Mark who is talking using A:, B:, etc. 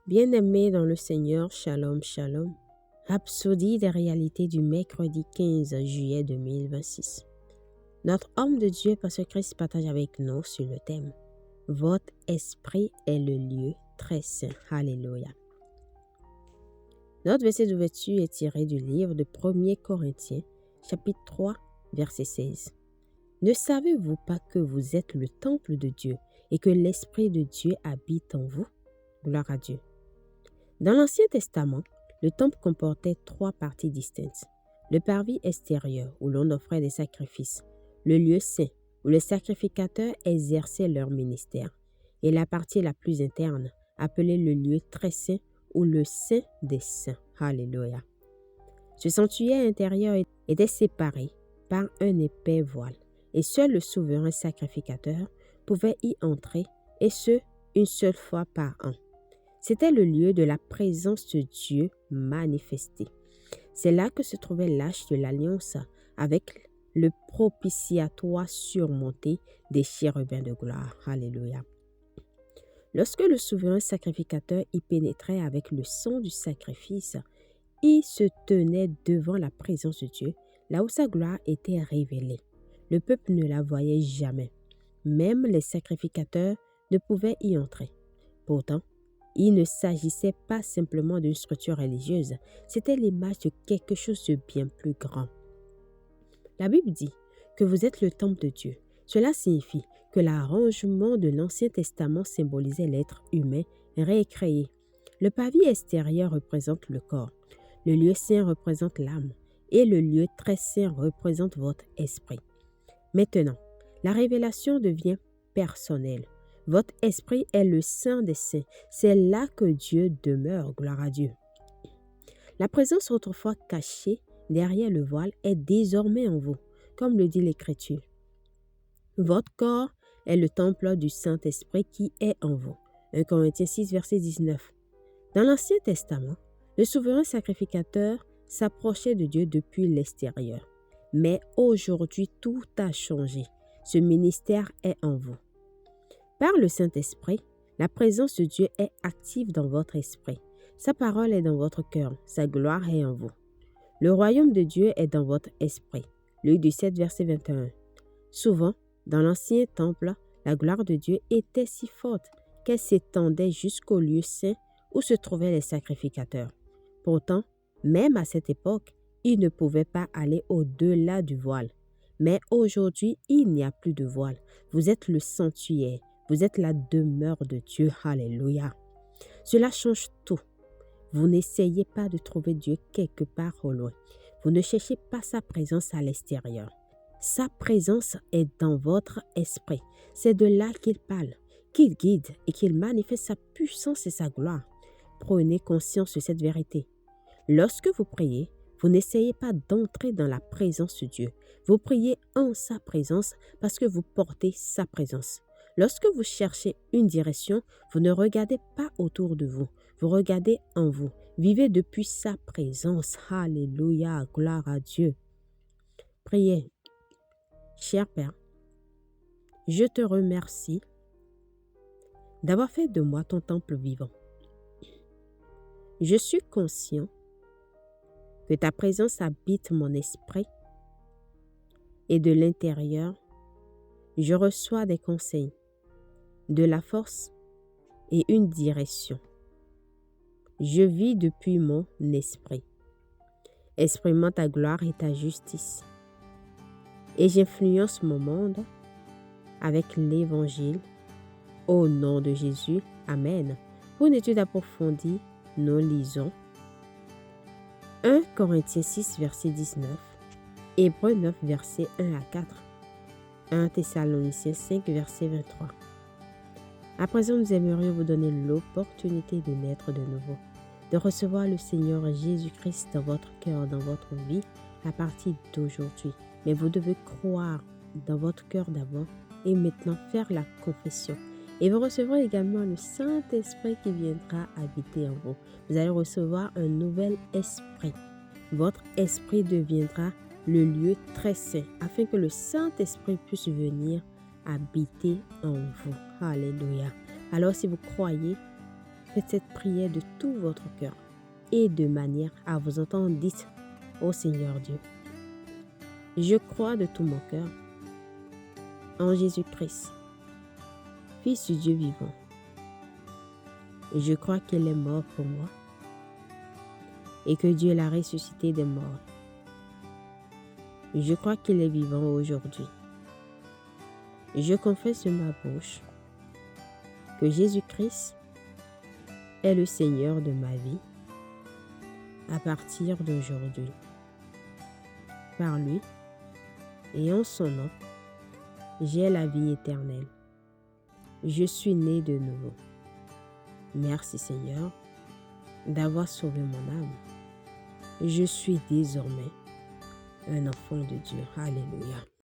A: Bien-aimés dans le Seigneur, shalom, shalom. Rhapsodie des réalités du mercredi 15 juillet 2026. Notre homme de Dieu, Pasteur Christ, partage avec nous sur le thème « Votre esprit est le lieu très saint ». Alléluia. Notre verset d'ouverture est tiré du livre de 1 Corinthiens, chapitre 3, verset 16. « Ne savez-vous pas que vous êtes le temple de Dieu et que l'Esprit de Dieu habite en vous ?» Gloire à Dieu. Dans l'Ancien Testament, le temple comportait 3 parties distinctes. Le parvis extérieur, où l'on offrait des sacrifices. Le lieu saint, où les sacrificateurs exerçaient leur ministère. Et la partie la plus interne, appelée le lieu très saint, ou le Saint des Saints. Alléluia. Ce sanctuaire intérieur était séparé par un épais voile, et seul le souverain sacrificateur pouvait y entrer, et ce, une seule fois par an. C'était le lieu de la présence de Dieu manifestée. C'est là que se trouvait l'arche de l'Alliance avec le propitiatoire surmonté des chérubins de gloire. Alléluia. Lorsque le souverain sacrificateur y pénétrait avec le sang du sacrifice, il se tenait devant la présence de Dieu, là où sa gloire était révélée. Le peuple ne la voyait jamais. Même les sacrificateurs ne pouvaient y entrer. Pourtant, il ne s'agissait pas simplement d'une structure religieuse, c'était l'image de quelque chose de bien plus grand. La Bible dit que vous êtes le temple de Dieu. Cela signifie que l'arrangement de l'Ancien Testament symbolisait l'être humain récréé. Le parvis extérieur représente le corps, le lieu saint représente l'âme et le lieu très saint représente votre esprit. Maintenant, la révélation devient personnelle. Votre esprit est le Saint des Saints. C'est là que Dieu demeure, gloire à Dieu. La présence autrefois cachée derrière le voile est désormais en vous, comme le dit l'Écriture. Votre corps est le temple du Saint-Esprit qui est en vous. 1 Corinthiens 6, verset 19. Dans l'Ancien Testament, le souverain sacrificateur s'approchait de Dieu depuis l'extérieur. Mais aujourd'hui, tout a changé. Ce ministère est en vous. Par le Saint-Esprit, la présence de Dieu est active dans votre esprit. Sa parole est dans votre cœur, sa gloire est en vous. Le royaume de Dieu est dans votre esprit. Luc 17, verset 21. Souvent, dans l'ancien temple, la gloire de Dieu était si forte qu'elle s'étendait jusqu'au lieu saint où se trouvaient les sacrificateurs. Pourtant, même à cette époque, ils ne pouvaient pas aller au-delà du voile. Mais aujourd'hui, il n'y a plus de voile. Vous êtes le sanctuaire. Vous êtes la demeure de Dieu. Alléluia. Cela change tout. Vous n'essayez pas de trouver Dieu quelque part au loin. Vous ne cherchez pas sa présence à l'extérieur. Sa présence est dans votre esprit. C'est de là qu'il parle, qu'il guide et qu'il manifeste sa puissance et sa gloire. Prenez conscience de cette vérité. Lorsque vous priez, vous n'essayez pas d'entrer dans la présence de Dieu. Vous priez en sa présence parce que vous portez sa présence. Lorsque vous cherchez une direction, vous ne regardez pas autour de vous. Vous regardez en vous. Vivez depuis sa présence. Alléluia, gloire à Dieu. Priez. Cher Père, je te remercie d'avoir fait de moi ton temple vivant. Je suis conscient que ta présence habite mon esprit et de l'intérieur, je reçois des conseils, de la force et une direction. Je vis depuis mon esprit, exprimant ta gloire et ta justice. Et j'influence mon monde avec l'Évangile. Au nom de Jésus, Amen. Pour une étude approfondie, nous lisons 1 Corinthiens 6, verset 19, Hébreux 9, verset 1 à 4, 1 Thessaloniciens 5, verset 23. À présent, nous aimerions vous donner l'opportunité de naître de nouveau, de recevoir le Seigneur Jésus-Christ dans votre cœur, dans votre vie, à partir d'aujourd'hui. Mais vous devez croire dans votre cœur d'abord et maintenant faire la confession. Et vous recevrez également le Saint-Esprit qui viendra habiter en vous. Vous allez recevoir un nouvel esprit. Votre esprit deviendra le lieu très saint afin que le Saint-Esprit puisse venir habiter en vous. Alléluia. Alors si vous croyez, faites cette prière de tout votre cœur et de manière à vous entendre, dites au Seigneur Dieu, je crois de tout mon cœur en Jésus-Christ, Fils du Dieu vivant. Et je crois qu'il est mort pour moi et que Dieu l'a ressuscité des morts. Je crois qu'il est vivant aujourd'hui. Je confesse de ma bouche que Jésus-Christ est le Seigneur de ma vie à partir d'aujourd'hui. Par lui et en son nom, j'ai la vie éternelle. Je suis né de nouveau. Merci Seigneur d'avoir sauvé mon âme. Je suis désormais un enfant de Dieu. Alléluia.